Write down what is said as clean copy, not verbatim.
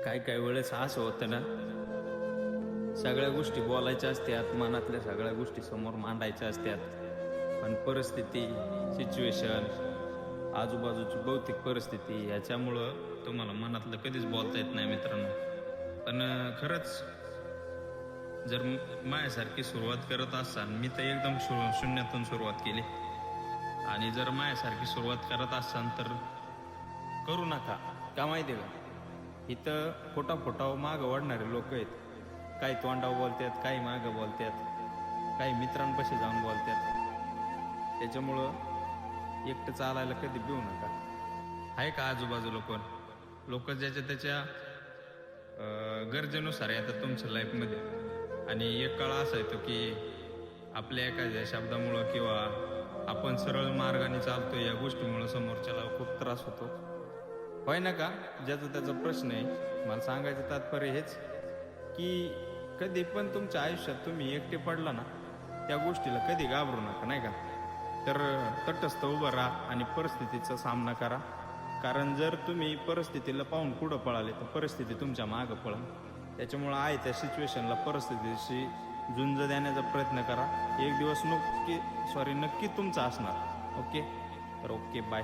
काही काही वेळेस असं होतं ना, सगळ्या गोष्टी बोलायच्या असतात, मनातल्या सगळ्या गोष्टी समोर मांडायच्या असतात. पण परिस्थिती, सिच्युएशन, आजूबाजूची भौतिक परिस्थिती ह्याच्यामुळं तुम्हाला मनातलं कधीच बोलता येत नाही मित्रांनो. पण खरंच जर माझ्यासारखी सुरुवात करत असाल, मी तर एकदम शून्यातून सुरुवात केली. आणि जर माझ्यासारखी सुरुवात करत असाल तर करू नका. का माहिती आहे का? इथं फोटा मागं वाढणारे लोक आहेत. काही तोंडावर बोलतात, काही मागं बोलतात, काही मित्रांपाशी जाऊन बोलतात. त्याच्यामुळं एकटं चालायला कधी भिवू नका. आहे का आजूबाजूला कोण? लोक ज्याच्या त्याच्या गरजेनुसार येतात तुमच्या लाईफमध्ये. आणि एक काळ असा येतो की आपल्या एखाद्या शब्दामुळं किंवा आपण सरळ मार्गाने चालतो या गोष्टीमुळं समोरच्याला खूप त्रास होतो. होय ना का? ज्याचा त्याचा प्रश्न आहे. मला सांगायचं तात्पर्य हेच की कधी पण तुमच्या आयुष्यात तुम्ही एकटे पडला ना, त्या गोष्टीला कधी घाबरू नका, नाही का? तर तटस्थ उभं राहा आणि परिस्थितीचा सामना करा. कारण जर तुम्ही परिस्थितीला पाहून पुढं पळाले तर परिस्थिती तुमच्या मागं पळेल. त्याच्यामुळं आहे त्या सिच्युएशनला परिस्थितीशी झुंज देण्याचा प्रयत्न करा. एक दिवस नक्की तुमचा असणार. ओके, तर ओके, बाय.